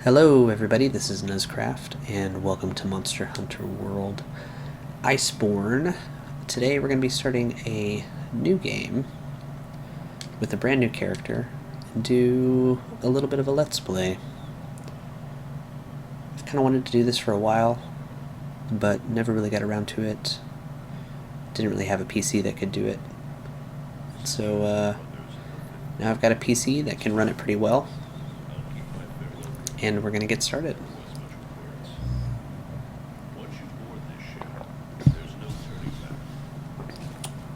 Hello everybody, this is Nuzcraft, and welcome to Monster Hunter World Iceborne. Today we're going to be starting a new game with a brand new character and do a little bit of a let's play. I've kind of wanted to do this for a while, but never really got around to it. Didn't really have a PC that could do it. So now I've got a PC that can run it pretty well. And we're going to get started.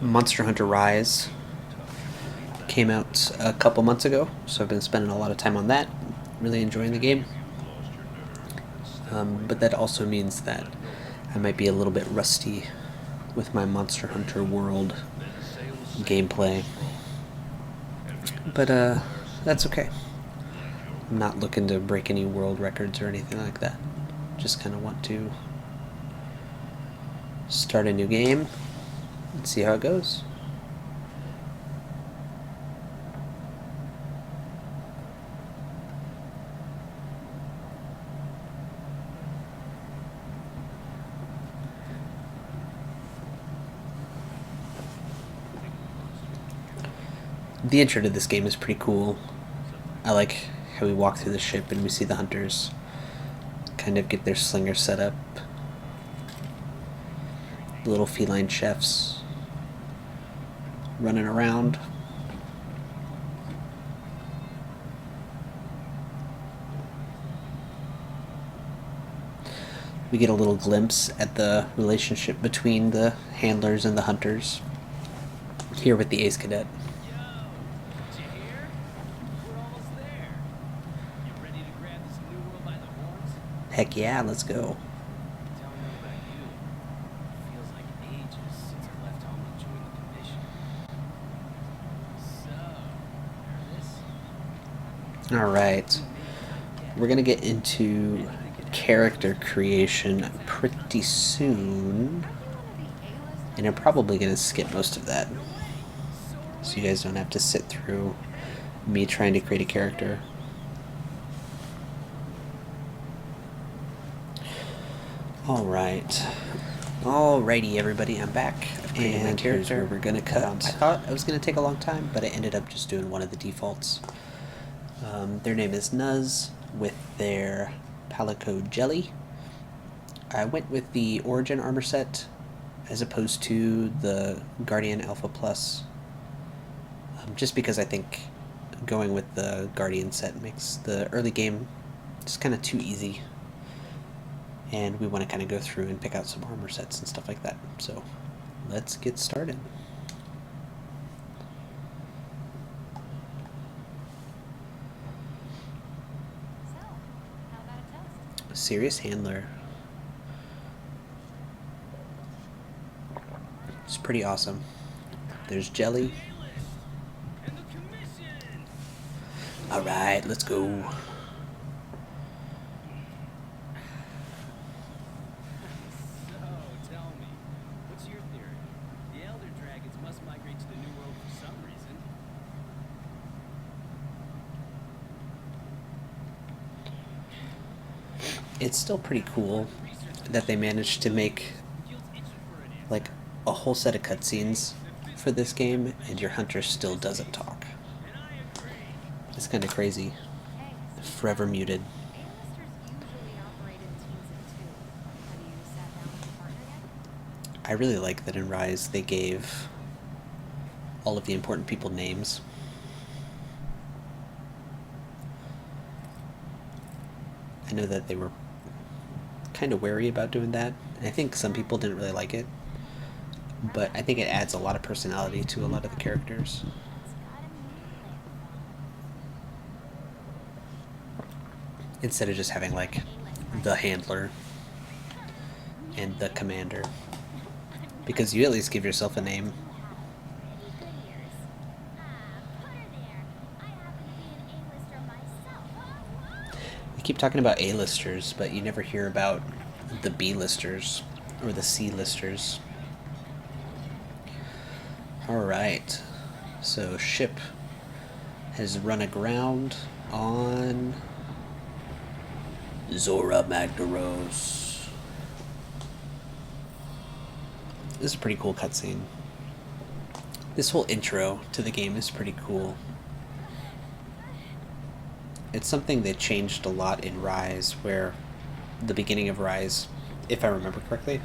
Monster Hunter Rise came out a couple months ago, so I've been spending a lot of time on that. Really enjoying the game. But that also means that I might be a little bit rusty with my Monster Hunter World gameplay. But that's okay. I'm not looking to break any world records or anything like that. Just kind of want to start a new game and see how it goes. The intro to this game is pretty cool. I like how we walk through the ship and we see the hunters kind of get their slinger set up. The little feline chefs running around. We get a little glimpse at the relationship between the handlers and the hunters here with the Ace Cadet. Heck yeah, let's go. Alright, we're going to get into character creation pretty soon, and I'm probably going to skip most of that, so you guys don't have to sit through me trying to create a character. Alrighty everybody, I'm back, and here's where we're gonna cut. I thought it was gonna take a long time, but I ended up just doing one of the defaults. Their name is Nuz, with their Palico Jelly. I went with the Origin armor set, as opposed to the Guardian Alpha Plus, just because I think going with the Guardian set makes the early game just kind of too easy. And we want to kind of go through and pick out some armor sets and stuff like that. So let's get started. Serious Handler. It's pretty awesome. There's Jelly. Alright, let's go. It's still pretty cool that they managed to make like a whole set of cutscenes for this game and your hunter still doesn't talk. It's kind of crazy. Forever muted. I really like that in Rise they gave all of the important people names. I know that they were kind of wary about doing that. I think some people didn't really like it, but I think it adds a lot of personality to a lot of the characters. Instead of just having like the handler and the commander, because you at least give yourself a name. Keep talking about A-listers, but you never hear about the B-listers or the C-listers. Alright, so ship has run aground on Zora Magdaros. This is a pretty cool cutscene. This whole intro to the game is pretty cool. It's something that changed a lot in Rise, where the beginning of Rise, if I remember correctly,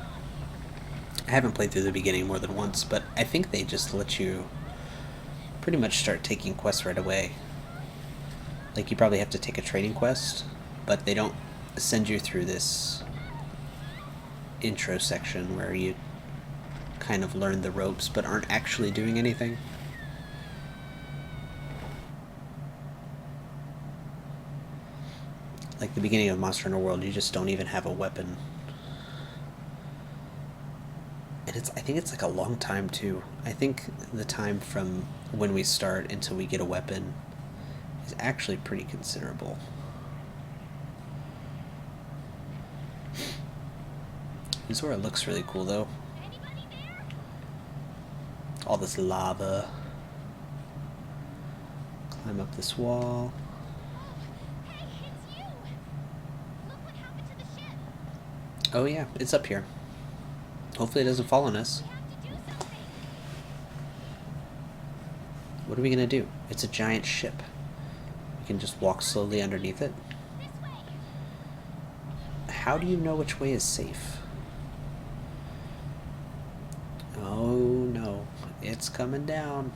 I haven't played through the beginning more than once, but I think they just let you pretty much start taking quests right away. Like, you probably have to take a training quest, but they don't send you through this intro section where you kind of learn the ropes but aren't actually doing anything. Like the beginning of Monster Hunter World, you just don't even have a weapon. And I think it's like a long time too. I think the time from when we start until we get a weapon is actually pretty considerable. Zora looks really cool though. All this lava. Climb up this wall. Oh yeah, it's up here. Hopefully it doesn't fall on us. What are we gonna do? It's a giant ship. We can just walk slowly underneath it. How do you know which way is safe? Oh no, it's coming down.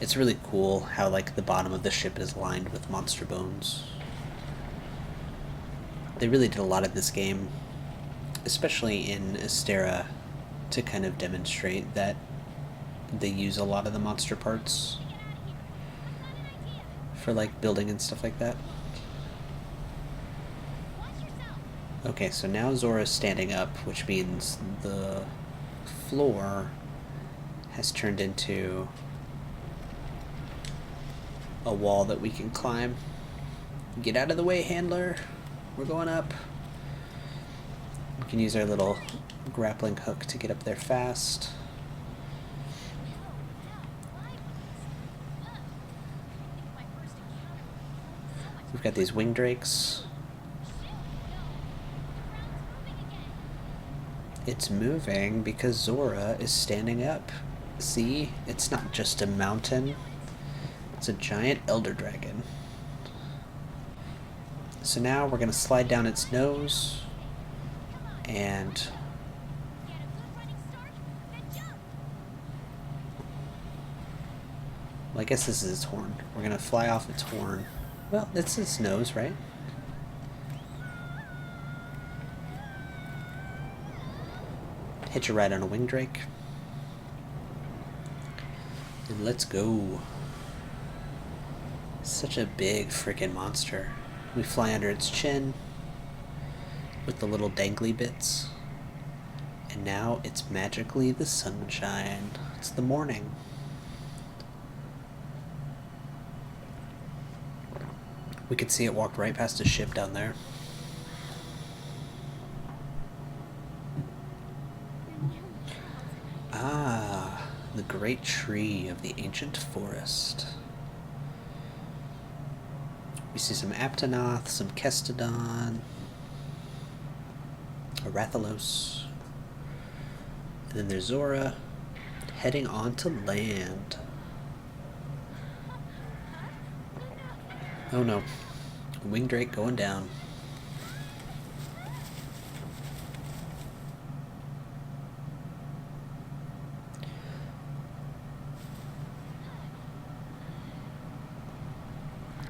It's really cool how like the bottom of the ship is lined with monster bones. They really did a lot of this game, especially in Astera, to kind of demonstrate that they use a lot of the monster parts for like building and stuff like that. Okay, so now Zora's standing up, which means the floor has turned into a wall that we can climb. Get out of the way, handler. We're going up. We can use our little grappling hook to get up there fast. We've got these wing drakes. It's moving because Zora is standing up. See? It's not just a mountain. It's a giant elder dragon. So now we're going to slide down its nose and well, I guess this is its horn. We're going to fly off its horn. Well, it's its nose, right? Hitch a ride on a wing drake. And let's go. Such a big freaking monster. We fly under its chin with the little dangly bits. And now it's magically the sunshine. It's the morning. We could see it walk right past a ship down there. Ah, the great tree of the ancient forest. We see some Aptonoth, some Kestodon, a Rathalos, and then there's Zora heading on to land. Oh no, wing drake going down.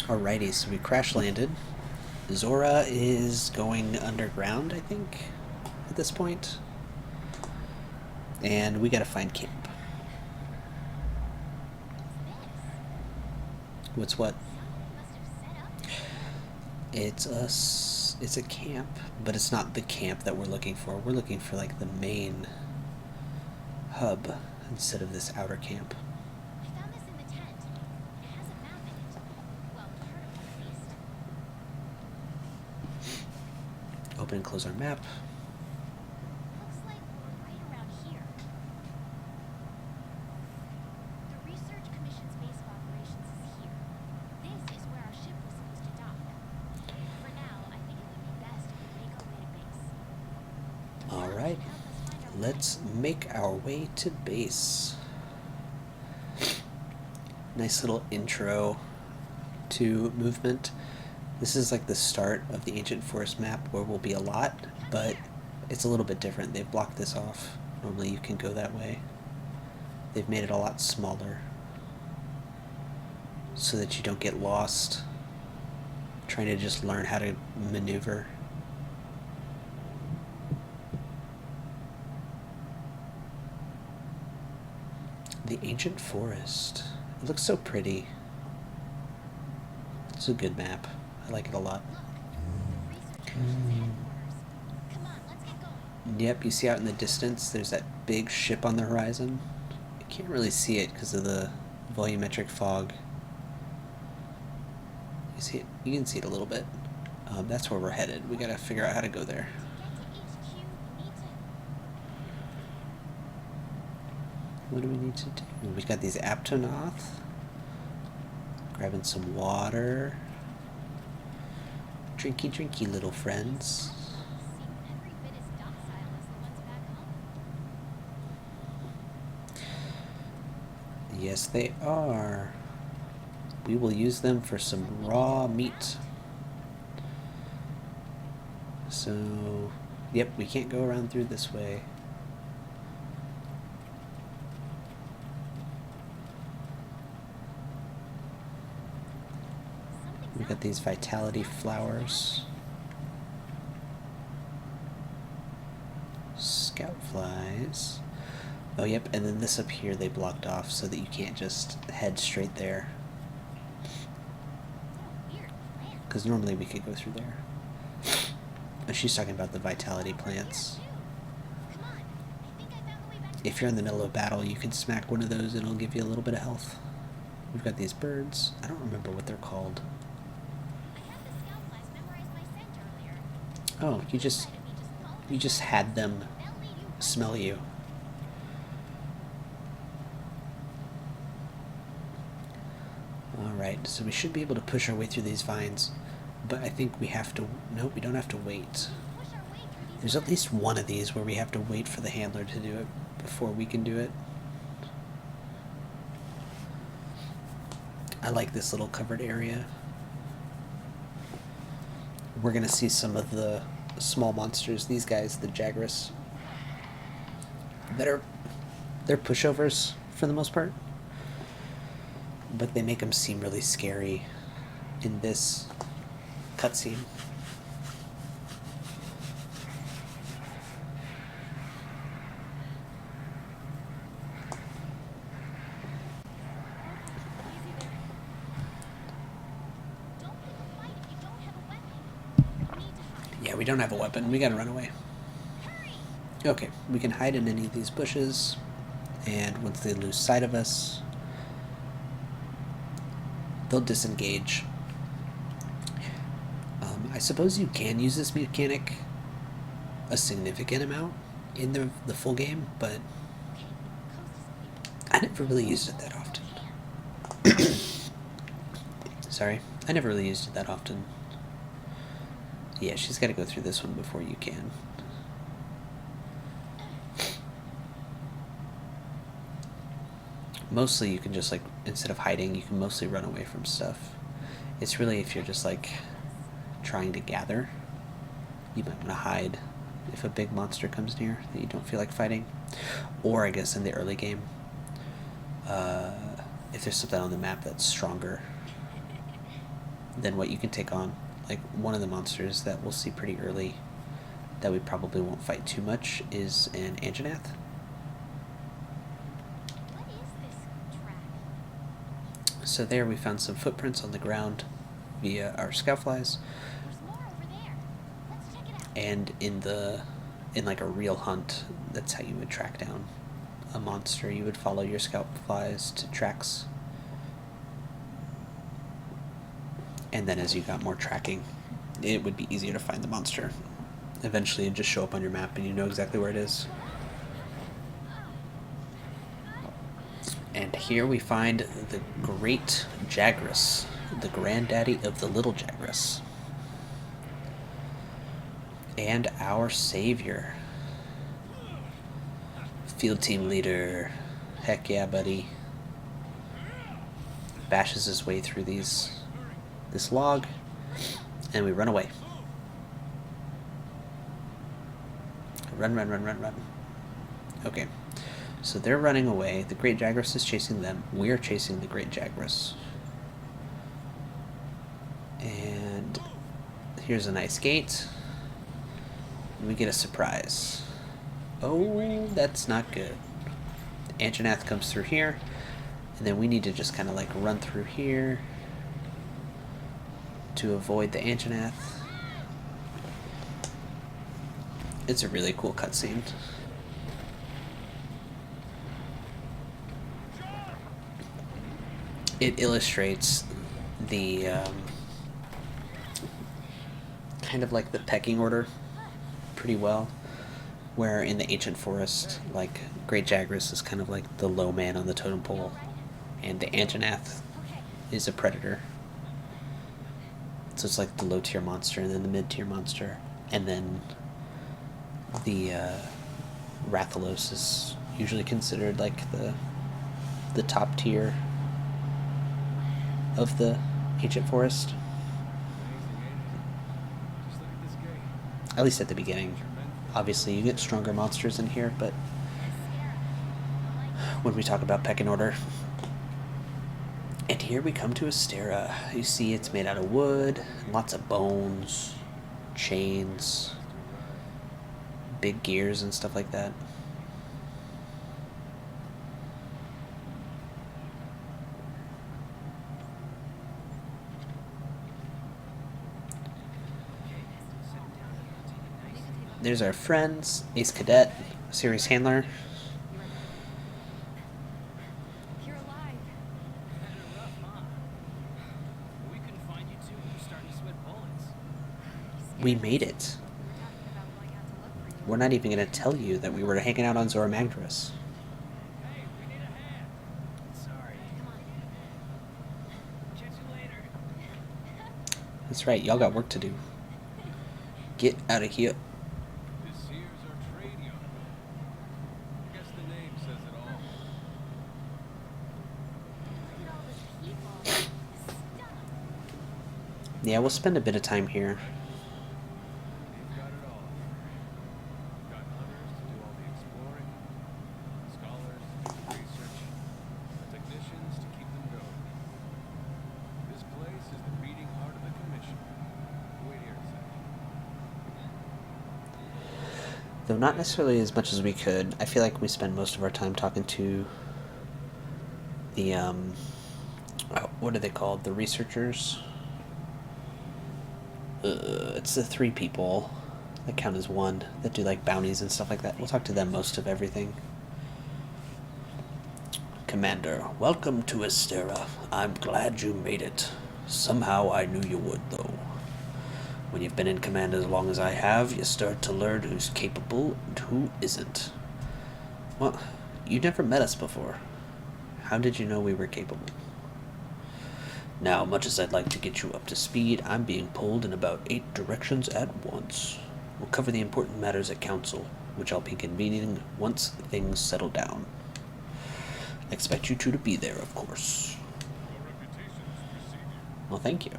Alrighty, so we crash landed. Zora is going underground, I think, at this point. And we gotta find camp. What's what? It's a camp, but it's not the camp that we're looking for. We're looking for like the main hub instead of this outer camp. Open and close our map. Looks like we're right around here. The Research Commission's base of operations is here. This is where our ship was supposed to dock. For now, I make our way to base. Nice little intro to movement. This is like the start of the Ancient Forest map where we'll be a lot, but it's a little bit different. They've blocked this off. Normally you can go that way. They've made it a lot smaller so that you don't get lost trying to just learn how to maneuver. The Ancient Forest. It looks so pretty. It's a good map. I like it a lot. Yep, you see out in the distance there's that big ship on the horizon. You can't really see it because of the volumetric fog. You see it? You can see it a little bit. That's where we're headed. We gotta figure out how to go there. What do we need to do? We've got these Aptonoth. Grabbing some water. Drinky, drinky, little friends. Yes, they are. We will use them for some raw meat. So, yep, we can't go around through this way. We've got these vitality flowers. Scout flies. Oh, yep, and then this up here they blocked off so that you can't just head straight there. Because normally we could go through there. Oh, she's talking about the vitality plants. If you're in the middle of battle, you can smack one of those and it'll give you a little bit of health. We've got these birds. I don't remember what they're called. Oh, you just had them smell you. Alright, so we should be able to push our way through these vines, but I think we have to... Nope, we don't have to wait. There's at least one of these where we have to wait for the handler to do it before we can do it. I like this little covered area. We're gonna see some of the small monsters, these guys, the Jagras, they're pushovers for the most part, but they make them seem really scary in this cutscene. Yeah, we don't have a weapon. We gotta run away. Okay, we can hide in any of these bushes, and once they lose sight of us, they'll disengage. I suppose you can use this mechanic a significant amount in the full game, but I never really used it that often. Sorry, I never really used it that often. Yeah, she's got to go through this one before you can. Mostly you can just, like, instead of hiding, you can mostly run away from stuff. It's really if you're just, like, trying to gather, you might want to hide if a big monster comes near that you don't feel like fighting. Or, I guess, in the early game, if there's something on the map that's stronger than what you can take on. Like, one of the monsters that we'll see pretty early that we probably won't fight too much is an Anjanath. What is this track? So there we found some footprints on the ground via our scoutflies. There's more over there. Let's check it out. And in like a real hunt, that's how you would track down a monster. You would follow your scoutflies to tracks. And then as you got more tracking, it would be easier to find the monster. Eventually it'd just show up on your map and you know exactly where it is. And here we find the great Jagras, the granddaddy of the little Jagras. And our savior. Field team leader. Heck yeah, buddy. Bashes his way through this log, and we run away. Run, run, run, run, run. Okay. So they're running away. The Great Jagras is chasing them. We're chasing the Great Jagras. And here's a nice gate. And we get a surprise. Oh, that's not good. The Anjanath comes through here. And then we need to just kind of like run through here to avoid the Anjanath. It's a really cool cutscene. It illustrates the kind of like the pecking order pretty well, where in the ancient forest, like Great Jagras is kind of like the low man on the totem pole, and the Anjanath is a predator. So it's like the low tier monster, and then the mid tier monster, and then the Rathalos is usually considered like the top tier of the ancient forest. At least at the beginning. Obviously you get stronger monsters in here, but when we talk about pecking order. And here we come to Astera. You see it's made out of wood, lots of bones, chains, big gears and stuff like that. There's our friends, Ace Cadet, Series Handler. You're alive. We couldn't find you two. We're starting to sweat bullets. We made it. We're not even going to tell you that we were hanging out on Zora Magdaros. Hey, we need a hand. Sorry. Come on. Catch you later. That's right, y'all got work to do. Get out of here. This here's our trade yard. I guess the name says it all. Look at all those people. Stuff. Yeah, we'll spend a bit of time here. We've got it all. We've got hunters to do all the exploring, scholars to do the research, technicians to keep them going. This place is the beating heart of the commission. Wait here a second. Though not necessarily as much as we could. I feel like we spend most of our time talking to the, what are they called? The researchers? It's the 3 people that count as one that do like bounties and stuff like that. We'll talk to them most of everything. Commander, welcome to Astera. I'm glad you made it. Somehow I knew you would, though. When you've been in command as long as I have, you start to learn who's capable and who isn't. Well, you never met us before. How did you know we were capable? Now, much as I'd like to get you up to speed, I'm being pulled in about 8 directions at once. We'll cover the important matters at Council, which I'll be convening once things settle down. I expect you two to be there, of course. Your reputations precede you. Well, thank you.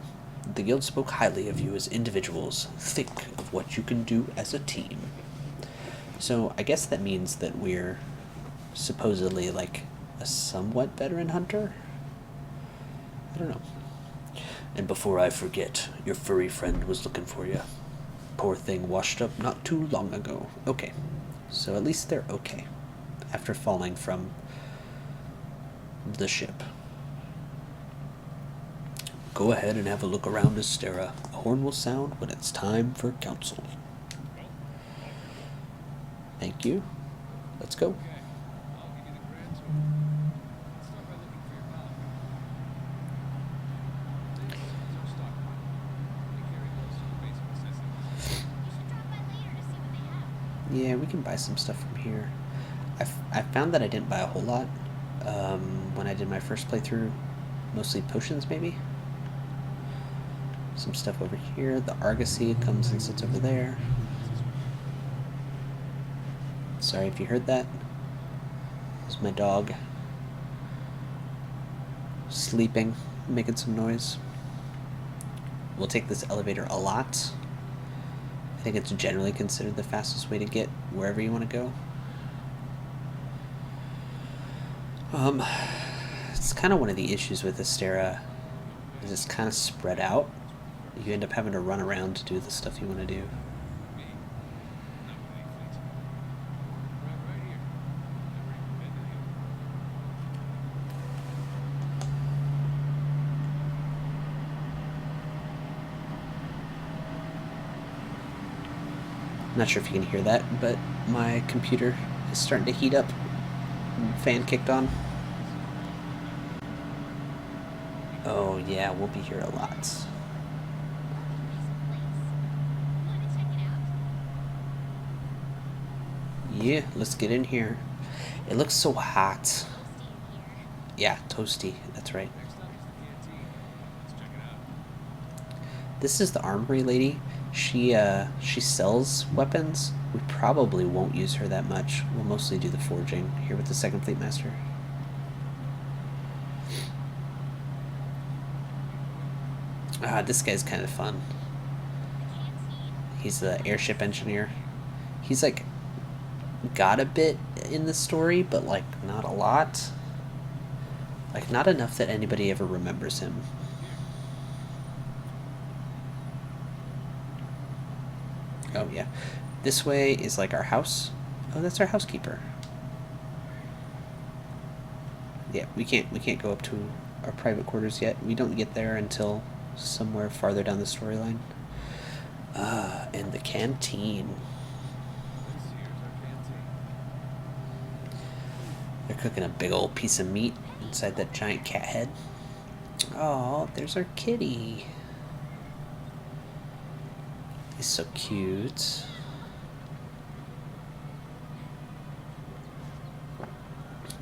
The Guild spoke highly of you as individuals. Think of what you can do as a team. So, I guess that means that we're supposedly like a somewhat veteran hunter? I don't know. And before I forget, your furry friend was looking for you. Poor thing washed up not too long ago. Okay. So at least they're okay. After falling from the ship. Go ahead and have a look around Astera. A horn will sound when it's time for council. Thank you. Let's go. Okay, I'll give you the grand tour. Let's start by looking for your pallet. This is our stockpile. We carry most of the basic necessities. You should drop by later to see what they have. Yeah, we can buy some stuff from here. I found that I didn't buy a whole lot when I did my first playthrough. Mostly potions, maybe? Some stuff over here. The Argosy comes and sits over there. Sorry if you heard that. There's my dog. Sleeping, making some noise. We'll take this elevator a lot. I think it's generally considered the fastest way to get wherever you want to go. It's kind of one of the issues with Astera, is it's kind of spread out. You end up having to run around to do the stuff you want to do. I'm not sure if you can hear that, but my computer is starting to heat up. Fan kicked on. Oh yeah, we'll be here a lot. Yeah, let's get in here. It looks so hot. Yeah, toasty. That's right. This is the armory lady. She sells weapons. We probably won't use her that much. We'll mostly do the forging here with the Second Fleet Master. This guy's kind of fun. He's the airship engineer. He's like got a bit in the story, but like not a lot. Like not enough that anybody ever remembers him. Oh yeah. This way is like our house. Oh, that's our housekeeper. Yeah, we can't go up to our private quarters yet. We don't get there until somewhere farther down the storyline. And the canteen. They're cooking a big old piece of meat inside that giant cat head. Oh, there's our kitty. He's so cute.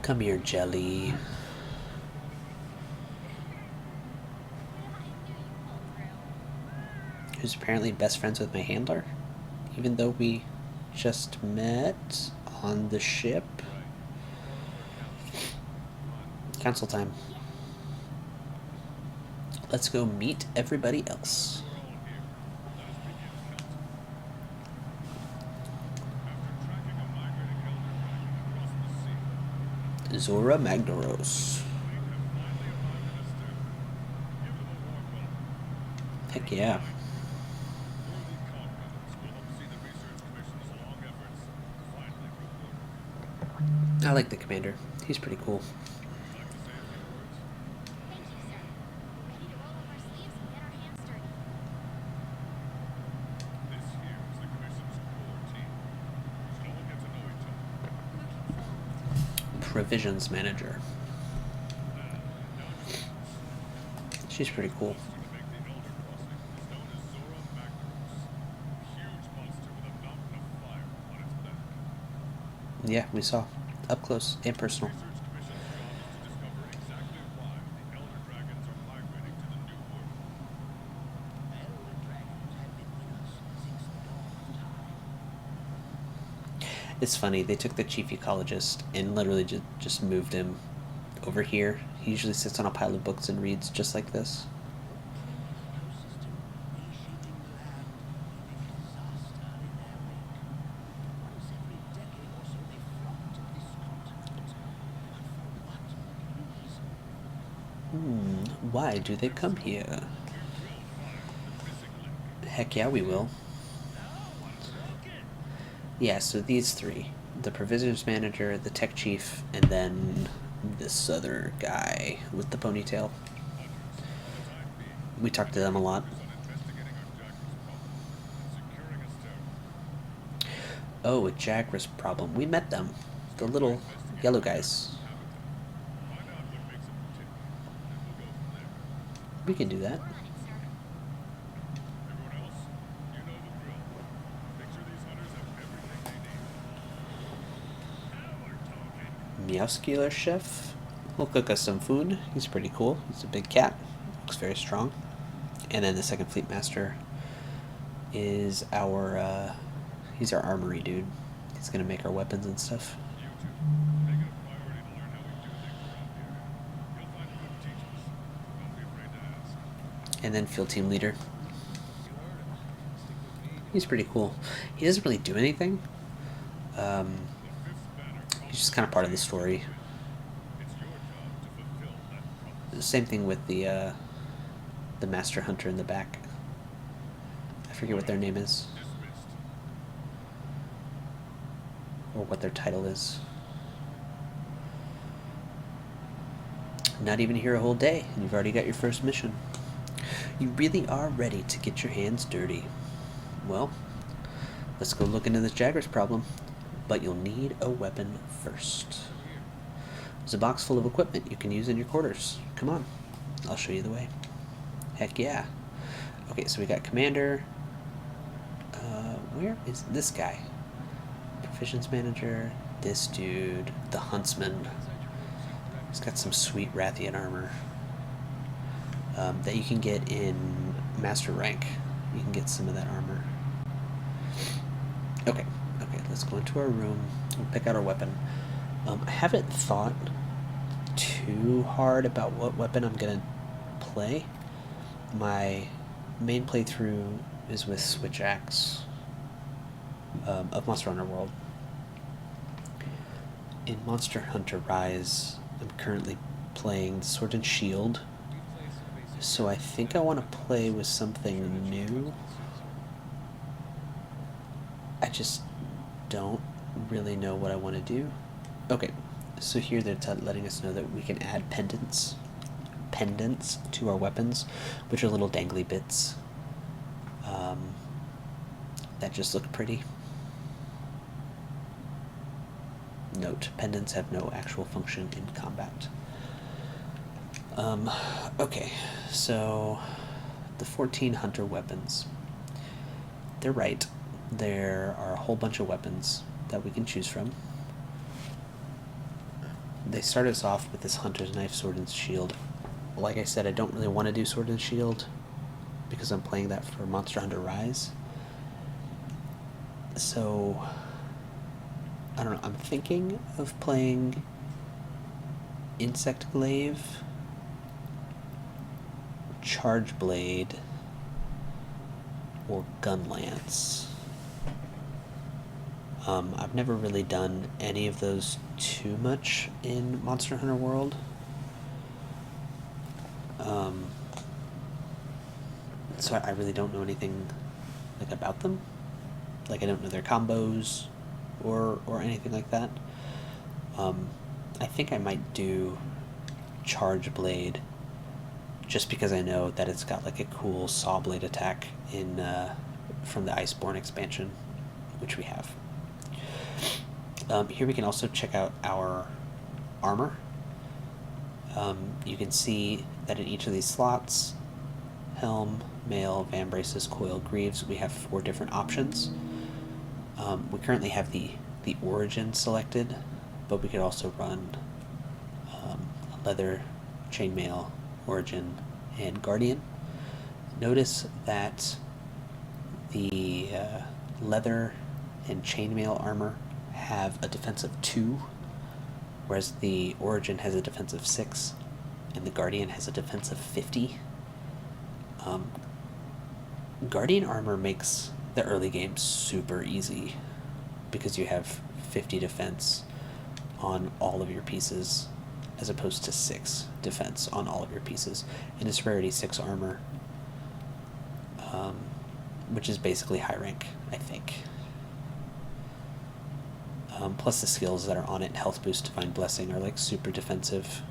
Come here, Jelly. Who's apparently best friends with my handler, even though we just met on the ship. Council time. Let's go meet everybody else. Zora Magdaros. Heck yeah. I like the commander. He's pretty cool. Thank you, sir. Ready to roll up our sleeves and get our hands dirty. This here is the commission's core team. We should all get to know each other. Provisions manager. She's pretty cool. To make the Elder Crossing is known as Zora Magdaros, a huge monster with a mountain of fire on its back. Yeah, we saw. Up close and personal. Research Commission's job is to discover exactly why the Elder Dragons are migrating to the New World. Elder dragons have been with us since the dawn of time. It's funny, they took the chief ecologist and literally just moved him over here. He usually sits on a pile of books and reads just like this. Ecosystem reshaping the land, leaving disaster in their wake. Once every decade or so they flock to this continent. But for what reason? Why do they come here? Heck yeah, we will. Yeah, so these three. The provisions manager, the tech chief, and then this other guy with the ponytail. We talked to them a lot. Investigating our Jackers problem and securing Astera. Oh, a Jagras problem. We met them. The little yellow guys. Find out what makes them tick, and we'll go from there. We can do that. We're on it, sir. Everyone else, you know the drill. Make sure these hunters have everything they need. Now we're talking. Meowscular chef will cook us some food. He's pretty cool. He's a big cat. Looks very strong. And then the Second Fleet Master is our he's our armory dude. He's gonna make our weapons and stuff. You two, make it a priority And then field team leader. He's pretty cool. He doesn't really do anything. He's just kind of part of the story. Same thing with the Master Hunter in the back. I forget what their name is. Or what their title is. Not even here a whole day, and you've already got your first mission. You really are ready to get your hands dirty. Well, let's go look into this Jagger's problem. But you'll need a weapon first. There's a box full of equipment you can use in your quarters. Come on, I'll show you the way. Heck yeah. Okay, so we got Commander. Where is this guy? Proficiency Manager. This dude. The Huntsman. He's got some sweet Rathian armor that you can get in Master Rank. You can get some of that armor. Okay, let's go into our room and pick out our weapon. I haven't thought too hard about what weapon I'm going to play. My main playthrough is with Switch Axe of Monster Hunter World. In Monster Hunter Rise, I'm currently playing Sword and Shield, so I think I want to play with something new. I just don't really know what I want to do. Okay, so here they're letting us know that we can add pendants to our weapons, which are little dangly bits that just look pretty. Note, pendants have no actual function in combat. Okay, so the 14 hunter weapons. They're right. There are a whole bunch of weapons that we can choose from. They start us off with this hunter's knife, sword, and shield. Like I said, I don't really want to do sword and shield because I'm playing that for Monster Hunter Rise. So, I don't know, I'm thinking of playing Insect Glaive, Charge Blade, or Gun Lance. I've never really done any of those too much in Monster Hunter World. So I really don't know anything like about them. Like I don't know their combos or anything like that. I think I might do Charge Blade just because I know that it's got like a cool saw blade attack in from the Iceborne expansion, which we have. Here we can also check out our armor. You can see that in each of these slots, helm, mail, van braces, coil, greaves, we have 4 different options. We currently have the origin selected, but we could also run leather, chainmail, origin, and guardian. Notice that the leather and chainmail armor have a defense of 2, whereas the origin has a defense of 6, and the guardian has a defense of 50. Guardian armor makes the early game super easy because you have 50 defense on all of your pieces as opposed to 6 defense on all of your pieces, and it's rarity 6 armor, which is basically high rank, I think. Plus the skills that are on it, health boost, divine blessing, are like super defensive.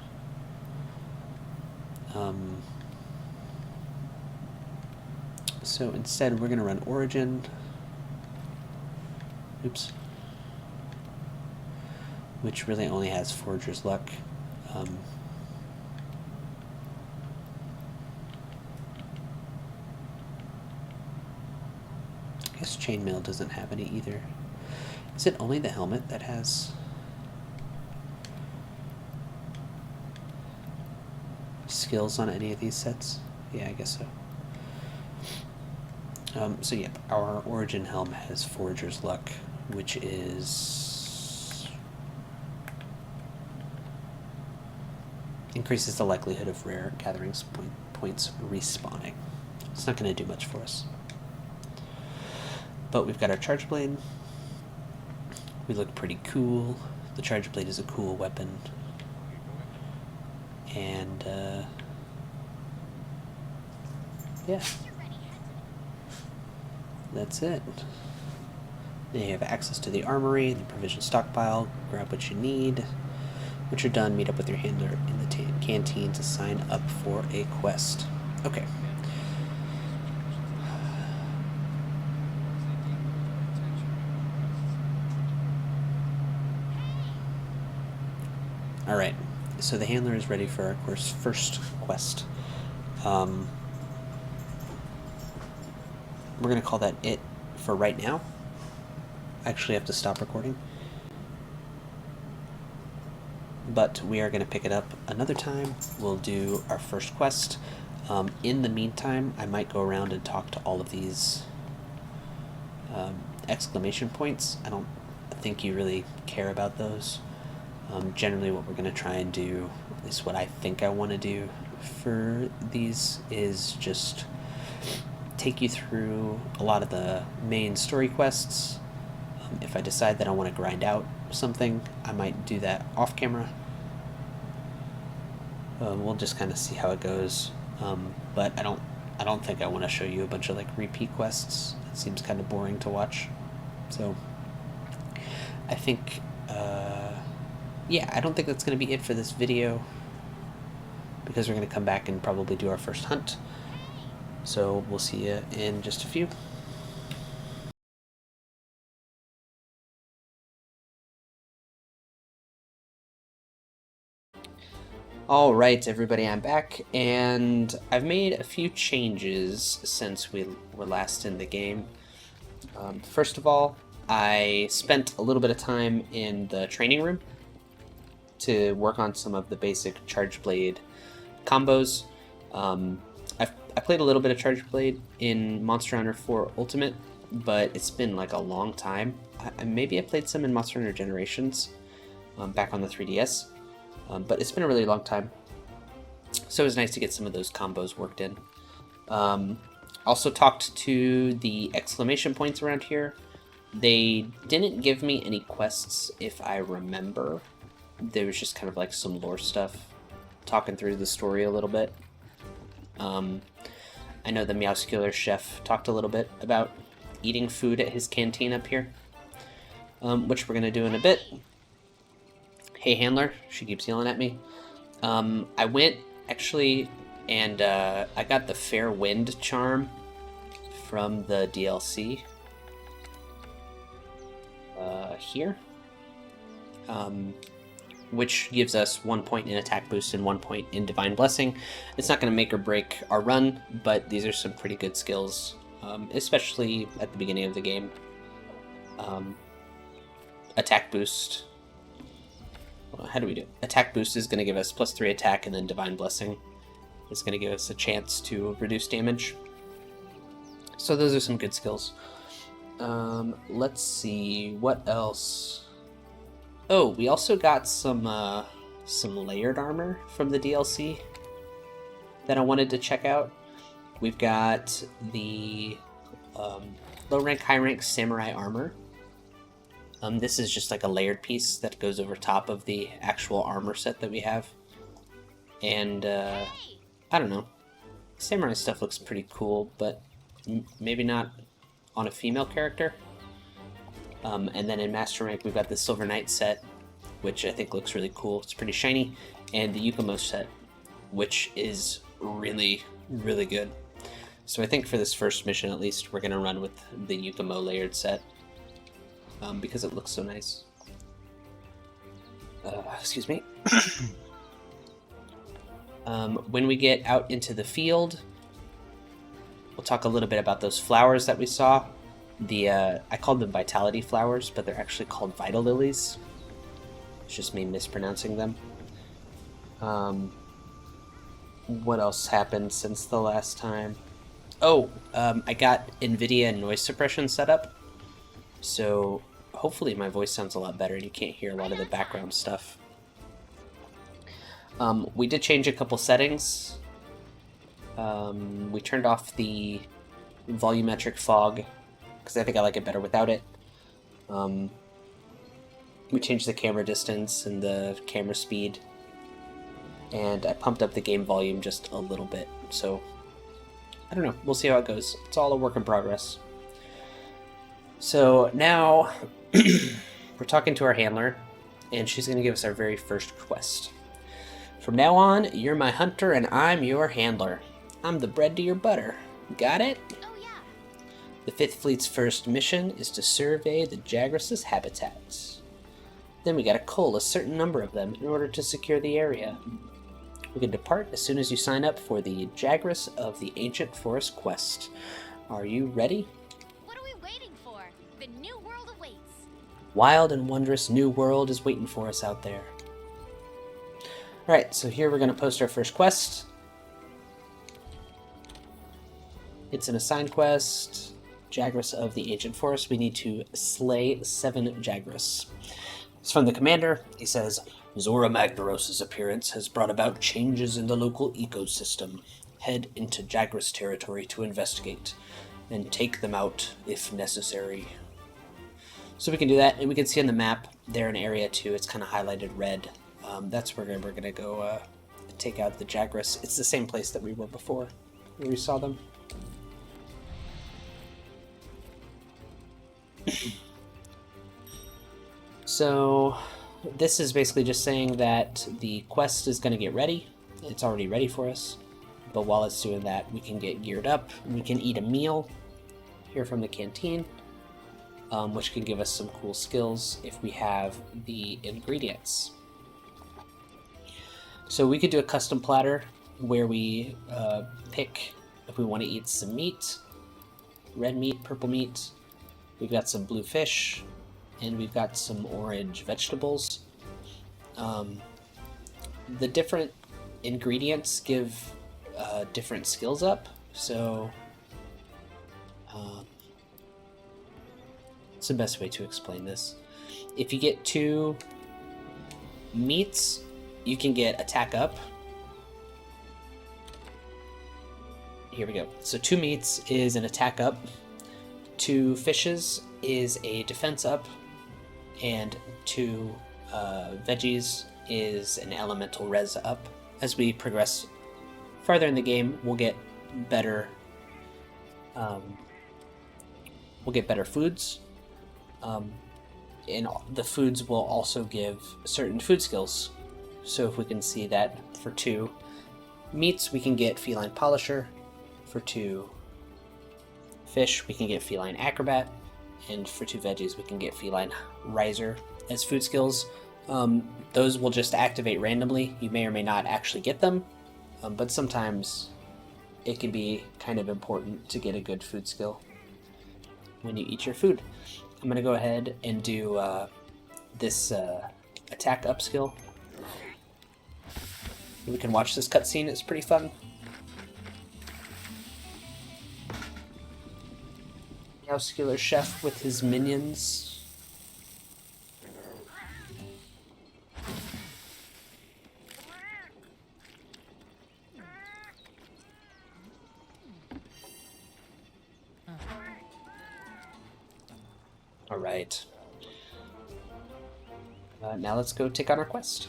So instead we're going to run origin. Oops. Which really only has Forger's Luck. I guess Chainmail doesn't have any either. Is it only the helmet that has skills on any of these sets? Yeah, I guess so. So yeah, our origin helm has Forger's Luck, which is Increases the likelihood of rare gatherings points respawning. It's not going to do much for us. But we've got our charge blade. We look pretty cool. The charge blade is a cool weapon. And, yeah. That's it. Then you have access to the armory, the provision stockpile, grab what you need. Once you're done, meet up with your handler in the canteen to sign up for a quest. Okay. Alright, so the handler is ready for our first quest. We're going to call that it for right now. I actually have to stop recording. But we are going to pick it up another time. We'll do our first quest. In the meantime, I might go around and talk to all of these exclamation points. I don't think you really care about those. Generally what we're going to try and do, at least what I think I want to do for these, is just take you through a lot of the main story quests. If I decide that I want to grind out something, I might do that off camera. We'll just kind of see how it goes. But I don't think I want to show you a bunch of like repeat quests. It seems kind of boring to watch. So I think yeah, I don't think that's going to be it for this video, because we're going to come back and probably do our first hunt. So we'll see you in just a few. Alright everybody, I'm back, and I've made a few changes since we were last in the game. First of all, I spent a little bit of time in the training room to work on some of the basic Charge Blade combos. I played a little bit of Charge Blade in Monster Hunter 4 Ultimate, but it's been like a long time. Maybe I played some in Monster Hunter Generations back on the 3DS. But it's been a really long time, so it was nice to get some of those combos worked in. Also talked to the exclamation points around here. They didn't give me any quests, if I remember. There was just kind of like some lore stuff, talking through the story a little bit. I know the Meowscular chef talked a little bit about eating food at his canteen up here, which we're going to do in a bit. Hey handler, she keeps yelling at me. I went actually and I got the Fair Wind charm from the DLC here, which gives us 1 point in attack boost and 1 point in Divine Blessing. It's not going to make or break our run, but these are some pretty good skills, especially at the beginning of the game. Attack boost. How do we do? Attack boost is going to give us +3 attack, and then Divine Blessing is going to give us a chance to reduce damage. So those are some good skills. Let's see, what else? Oh, we also got some layered armor from the DLC that I wanted to check out. We've got the low rank, high rank samurai armor. This is just like a layered piece that goes over top of the actual armor set that we have. And, I don't know. Samurai stuff looks pretty cool, but maybe not on a female character. And then in Master Rank, we've got the Silver Knight set, which I think looks really cool. It's pretty shiny. And the Yukumo set, which is really, really good. So I think for this first mission, at least, we're going to run with the Yukumo layered set. Because it looks so nice. Excuse me. When we get out into the field, we'll talk a little bit about those flowers that we saw. I called them Vitality flowers, but they're actually called Vital Lilies. It's just me mispronouncing them. What else happened since the last time? Oh, I got NVIDIA noise suppression set up. So hopefully my voice sounds a lot better and you can't hear a lot of the background stuff. We did change a couple settings. We turned off the volumetric fog because I think I like it better without it. We changed the camera distance and the camera speed, and I pumped up the game volume just a little bit. So I don't know, we'll see how it goes. It's all a work in progress. So now we're talking to our handler, and she's going to give us our very first quest. From now on, you're my hunter and I'm your handler. I'm the bread to your butter. Got it? Oh yeah. The Fifth Fleet's first mission is to survey the Jagras' habitats. Then we gotta cull a certain number of them in order to secure the area. We can depart as soon as you sign up for the Jagras of the Ancient Forest quest. Are you ready? What are we waiting for? The new world awaits. Wild and wondrous new world is waiting for us out there. Alright, so here we're going to post our first quest. It's an assigned quest. Jagras of the Ancient Forest. We need to slay 7 Jagras. It's from the commander. He says, Zora Magnaros' appearance has brought about changes in the local ecosystem. Head into Jagras territory to investigate, and take them out if necessary. So we can do that, and we can see on the map there in Area 2, it's kind of highlighted red. That's where we're going to go take out the Jagras. It's the same place that we were before, where we saw them. So this is basically just saying that the quest is going to get ready. It's already ready for us. But while it's doing that, we can get geared up. We can eat a meal here from the canteen, which can give us some cool skills if we have the ingredients. So we could do a custom platter where we pick if we want to eat some meat, red meat, purple meat. We've got some blue fish, and we've got some orange vegetables. The different ingredients give different skills up, so it's the best way to explain this. If you get 2 meats, you can get attack up. Here we go. So 2 meats is an attack up, 2 fishes is a defense up, and 2 veggies is an elemental res up. As we progress farther in the game, we'll get better foods, and the foods will also give certain food skills. So if we can see that for 2 meats, we can get feline polisher. For 2 fish, we can get feline acrobat, and for 2 veggies, we can get feline riser as food skills. Those will just activate randomly. You may or may not actually get them, but sometimes it can be kind of important to get a good food skill when you eat your food. I'm going to go ahead and do this attack up skill. We can watch this cutscene, it's pretty fun. Muscular chef with his minions. All right. Now let's go take on our quest.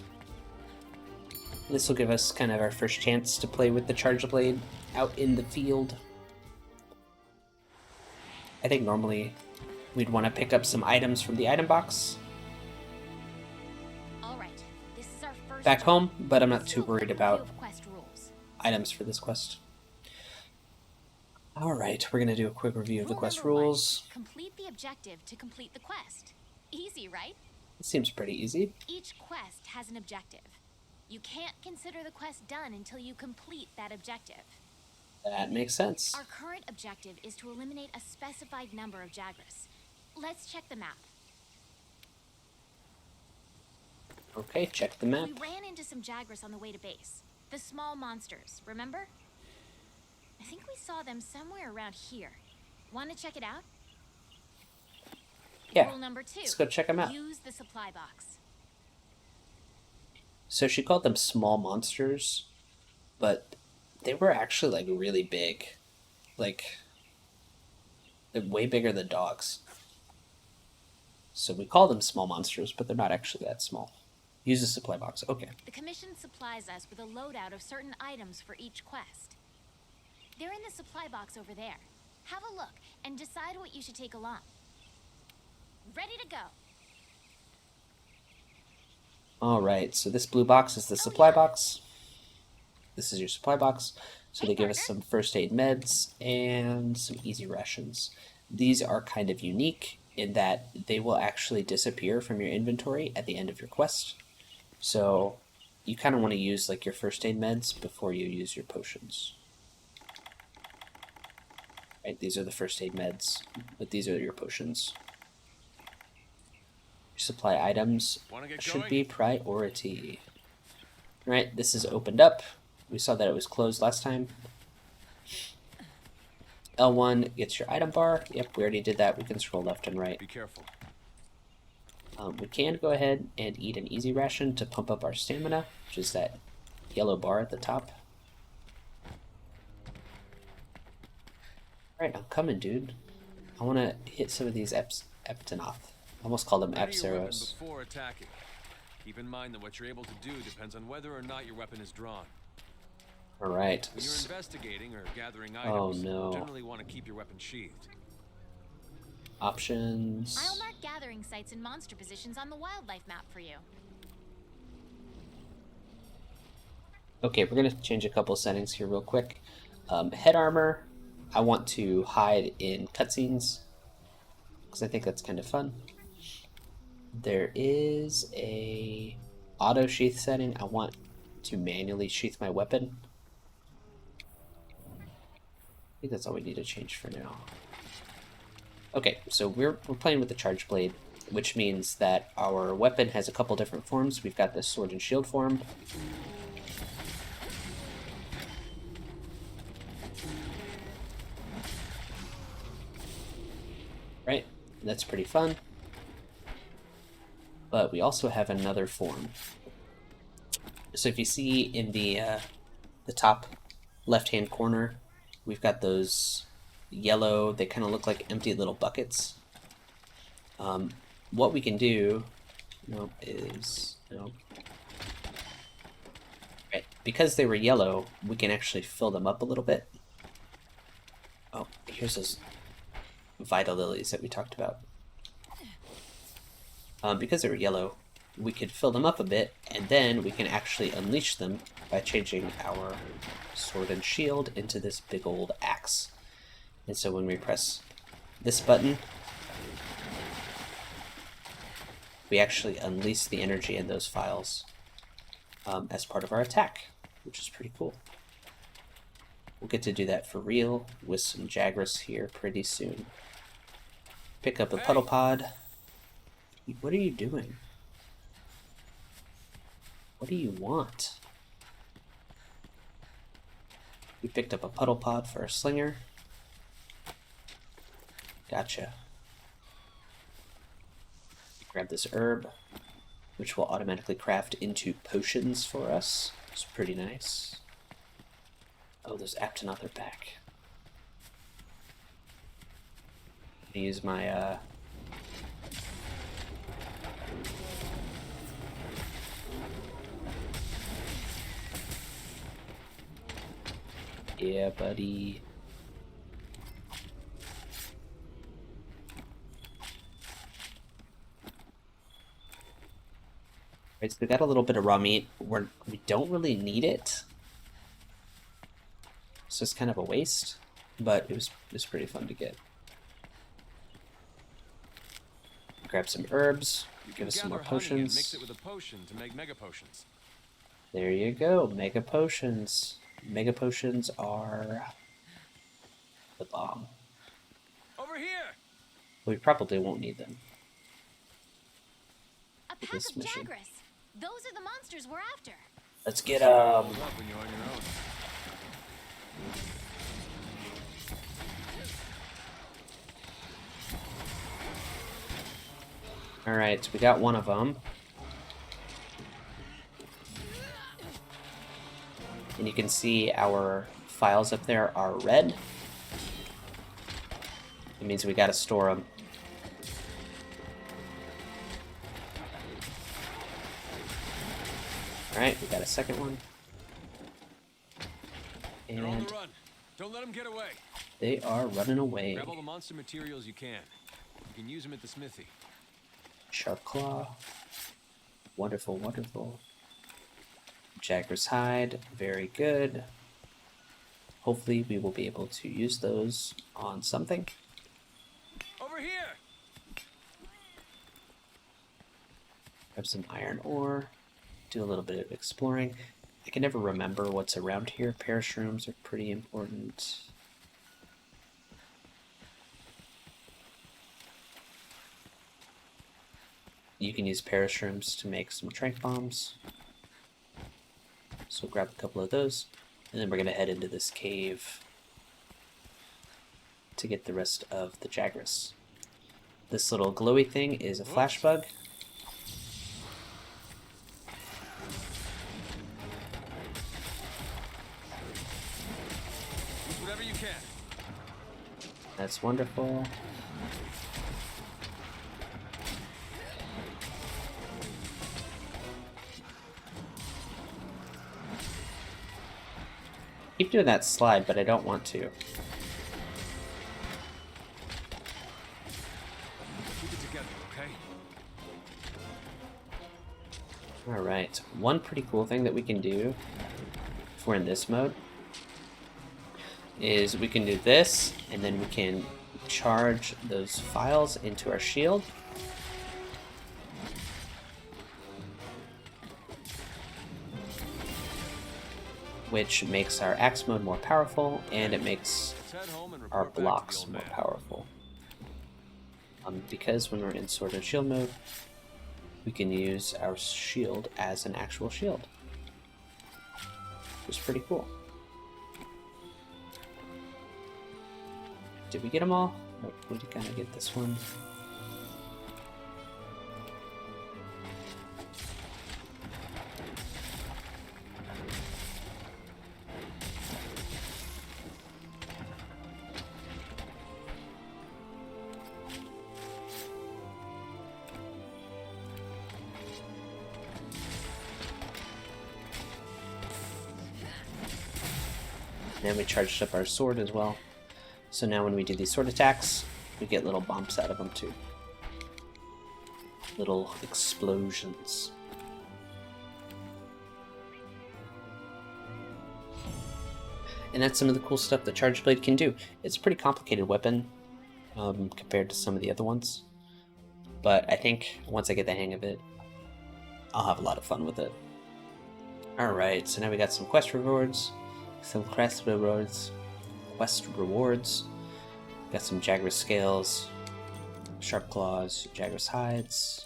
This will give us kind of our first chance to play with the Charge Blade out in the field. I think normally we'd want to pick up some items from the item box All right. This is our first back home, but I'm not too worried about quest rules. items for this quest. Alright, we're going to do a quick review of the quest rules. Complete the objective to complete the quest. Easy, right? It seems pretty easy. Each quest has an objective. You can't consider the quest done until you complete that objective. That makes sense. Our current objective is to eliminate a specified number of Jagras. Let's check the map. Okay, check the map. We ran into some Jagras on the way to base. The small monsters, remember? I think we saw them somewhere around here. Want to check it out? Yeah, Rule number 2. let's go check them out. Use the supply box. So she called them small monsters, but they were actually like really big. Like, they're way bigger than dogs. So we call them small monsters, but they're not actually that small. Use a supply box. Okay. The Commission supplies us with a loadout of certain items for each quest. They're in the supply box over there. Have a look and decide what you should take along. Ready to go. Alright, so this blue box is the supply box. This is your supply box. So they give us some first aid meds and some easy rations. These are kind of unique in that they will actually disappear from your inventory at the end of your quest. So you kind of want to use like your first aid meds before you use your potions. Right, these are the first aid meds, but these are your potions. Your supply items should be priority. Right, this is opened up. We saw that it was closed last time. L1 gets your item bar. Yep, we already did that. We can scroll left and right. Be careful. We can go ahead and eat an easy ration to pump up our stamina, which is that yellow bar at the top. Alright, I'm coming, dude. I want to hit some of these Eptonoth. I almost called them Ready your weapon Epseros. before attacking. Keep in mind that what you're able to do depends on whether or not your weapon is drawn. Alright. When you're investigating or gathering Oh, items, no. you generally want to keep your weapon sheathed. Options. I'll mark gathering sites and monster positions on the wildlife map for you. Okay, we're going to change a couple settings here real quick. Head armor, I want to hide in cutscenes, because I think that's kind of fun. There is a auto sheath setting. I want to manually sheath my weapon. I think that's all we need to change for now. Okay, so we're playing with the charge blade, which means that our weapon has a couple different forms. We've got this sword and shield form. Right, that's pretty fun. But we also have another form. So if you see in the top left-hand corner, we've got those yellow, they kind of look like empty little buckets. What we can do is, right, because they were yellow, we can actually fill them up a little bit. Oh, here's those vital lilies that we talked about. Because they were yellow, we could fill them up a bit, and then we can actually unleash them by changing our sword and shield into this big old axe. And so when we press this button, we actually unleash the energy in those files as part of our attack, which is pretty cool. We'll get to do that for real with some Jagras here pretty soon. Pick up a puddle pod. What are you doing? What do you want? We picked up a puddle pod for a slinger. Gotcha. Grab this herb, which will automatically craft into potions for us. It's pretty nice. Oh, those Aptonoth are back. I'm gonna use my yeah, buddy. Right, so we got a little bit of raw meat. We don't really need it, so it's kind of a waste. But it was pretty fun to get. Grab some herbs. Give us some more potions. Mix it with a potion to make mega potions. There you go, mega potions. Mega potions are the bomb. Over here. We probably won't need them. A pack This of mission. Jagras. Those are the monsters we're after. Let's get Hold up when you're on your own. All right, so we got one of them. And you can see our files up there are red. It means we gotta store them. Alright, we got a second one. They're on And the run. Don't let them get away. they are running away. Grab all the monster materials you can. You can use them at the smithy. Sharp claw. Wonderful, wonderful. Jagger's hide. Very good. Hopefully we will be able to use those on something. Over here! Grab some iron ore. Do a little bit of exploring. I can never remember what's around here. Parashrooms are pretty important. You can use parashrooms to make some trank bombs. So grab a couple of those, and then we're gonna head into this cave to get the rest of the Jagras. This little glowy thing is a flash bug. Use whatever you can. That's wonderful. Keep doing that slide, but I don't want to. Keep it together, okay? Alright, one pretty cool thing that we can do if we're in this mode is we can do this, and then we can charge those files into our shield. Which makes our axe mode more powerful, and it makes Let's head home and our report back to the blocks old more man. powerful. Because when we're in Sword and Shield mode, we can use our shield as an actual shield. Which is pretty cool. Did we get them all? Nope, we did kind of get this one. And we charged up our sword as well. So now when we do these sword attacks, we get little bumps out of them too. Little explosions. And that's some of the cool stuff that Charge Blade can do. It's a pretty complicated weapon compared to some of the other ones. But I think once I get the hang of it, I'll have a lot of fun with it. Alright, so now we got some quest rewards. Got some Jagras scales, sharp claws, Jagras hides,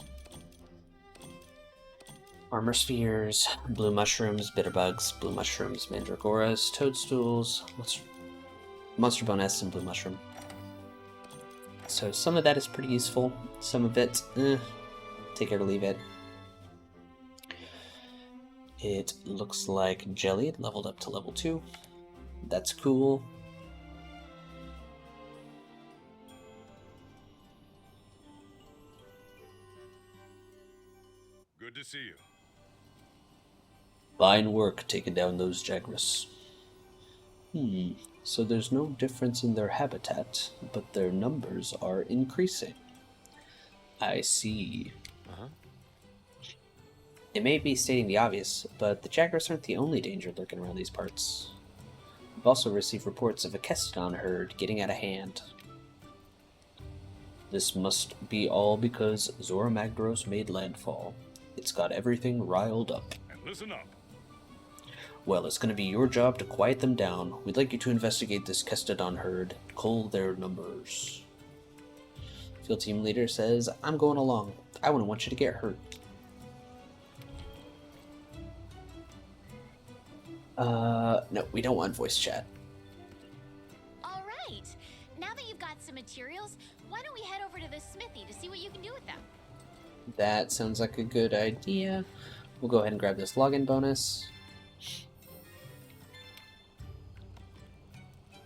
armor spheres, blue mushrooms, bitter bugs, blue mushrooms, mandragoras, toadstools, monster bone S, and blue mushroom. So some of that is pretty useful. Some of it, take it or leave it. It looks like Jelly had leveled up to level 2. That's cool. Good to see you. Fine work taking down those Jagras. So there's no difference in their habitat, but their numbers are increasing. I see. It may be stating the obvious, but the Jagras aren't the only danger lurking around these parts. We've also received reports of a Kestodon herd getting out of hand. This must be all because Zora Magdaros made landfall. It's got everything riled up. And listen up. Well, it's going to be your job to quiet them down. We'd like you to investigate this Kestodon herd, cull their numbers. Field team leader says, I'm going along. I wouldn't want you to get hurt. No, we don't want voice chat. All right. Now that you've got some materials, why don't we head over to the smithy to see what you can do with them? That sounds like a good idea. We'll go ahead and grab this login bonus.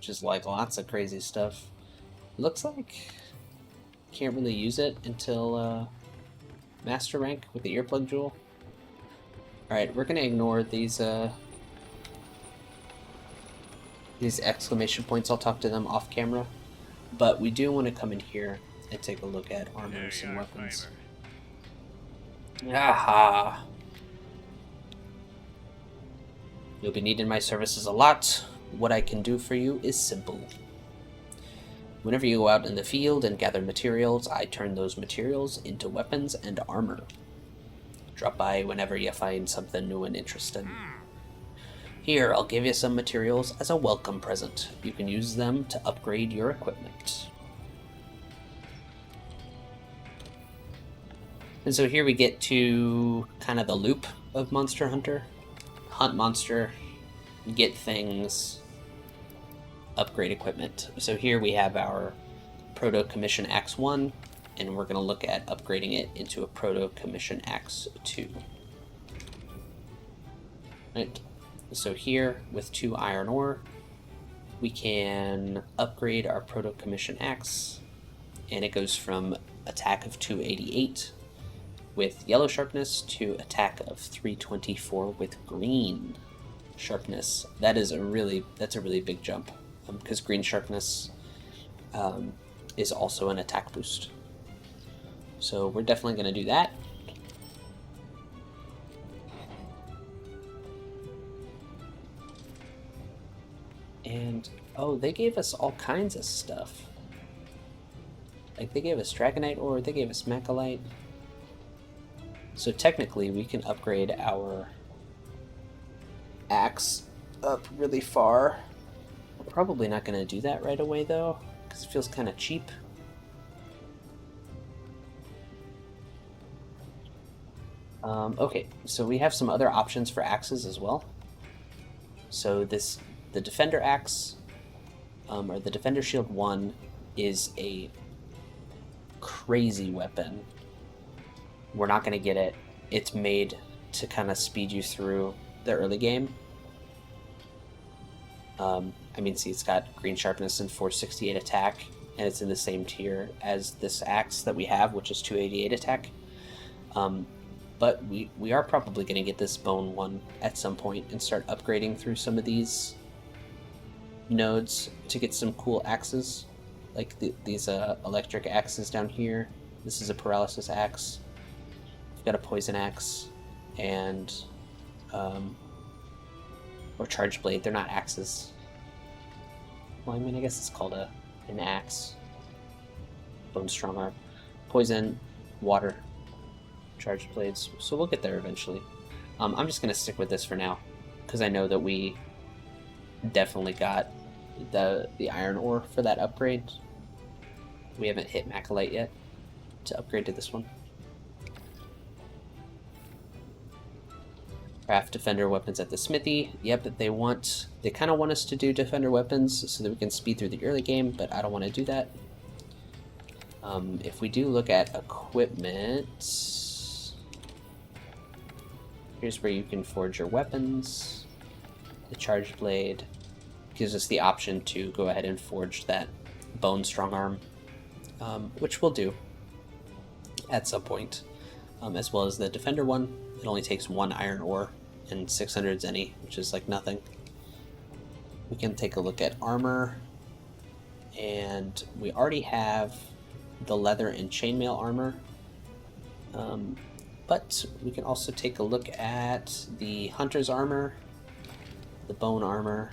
which is like lots of crazy stuff. Looks like can't really use it until master rank with the earplug jewel. Alright, we're gonna ignore these exclamation points. I'll talk to them off camera. But we do want to come in here and take a look at armors and weapons. Aha! You'll be needing my services a lot. What I can do for you is simple. Whenever you go out in the field and gather materials, I turn those materials into weapons and armor. Drop by whenever you find something new and interesting. Here, I'll give you some materials as a welcome present. You can use them to upgrade your equipment. And so here we get to kind of the loop of Monster Hunter. Hunt monster, get things, upgrade equipment. So here we have our Proto Commission Axe 1, and we're going to look at upgrading it into a Proto Commission Axe 2. Right. So here, with 2 iron ore, we can upgrade our Proto Commission Axe, and it goes from attack of 288 with yellow sharpness to attack of 324 with green sharpness. That's a really big jump, because green sharpness is also an attack boost. So we're definitely going to do that. And, oh, they gave us all kinds of stuff. Like, they gave us Dragonite ore, they gave us Macalite. So technically, we can upgrade our axe up really far. We're probably not going to do that right away, though, because it feels kind of cheap. Okay, so we have some other options for axes as well. So the Defender Axe, or the Defender Shield 1, is a crazy weapon. We're not going to get it. It's made to kind of speed you through the early game. I mean, see, it's got green sharpness and 468 attack, and it's in the same tier as this axe that we have, which is 288 attack. But we are probably going to get this bone one at some point and start upgrading through some of these nodes to get some cool axes, like these electric axes down here. This is a paralysis axe. We've got a poison axe, and or charge blade. They're not axes. Well, I mean, I guess it's called an axe. Bone strong arm, poison, water, charge blades. So we'll get there eventually. I'm just gonna stick with this for now, because I know that we definitely got the iron ore for that upgrade. We haven't hit Macalite yet to upgrade to this one. Craft defender weapons at the smithy. Yep, they kind of want us to do defender weapons so that we can speed through the early game, but I don't want to do that. If we do look at equipment, here's where you can forge your weapons. The charge blade gives us the option to go ahead and forge that bone strong arm, which we'll do at some point, as well as the defender one. It only takes 1 iron ore and 600 zenny, which is like nothing. We can take a look at armor, and we already have the leather and chainmail armor, but we can also take a look at the hunter's armor, the bone armor,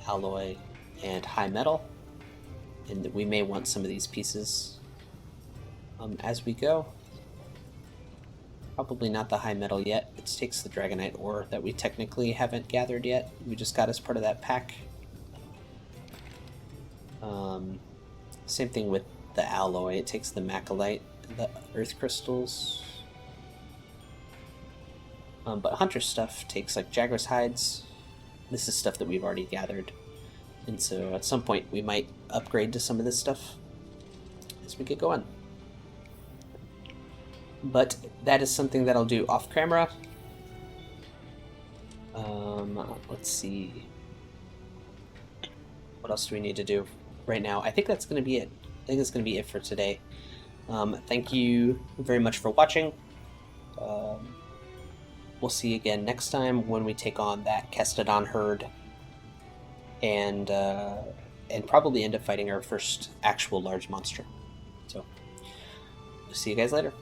alloy, and high metal, and we may want some of these pieces as we go. Probably not the high metal yet. It takes the Dragonite ore that we technically haven't gathered yet. We just got as part of that pack. Same thing with the alloy. It takes the Macalite, the earth crystals. But hunter stuff takes like Jagras hides. This is stuff that we've already gathered. And so at some point we might upgrade to some of this stuff as we get going. But that is something that I'll do off camera. Let's see. what else do we need to do right now? I think that's going to be it. I think that's going to be it for today. Thank you very much for watching. We'll see you again next time when we take on that Kestodon herd, and probably end up fighting our first actual large monster. So, see you guys later.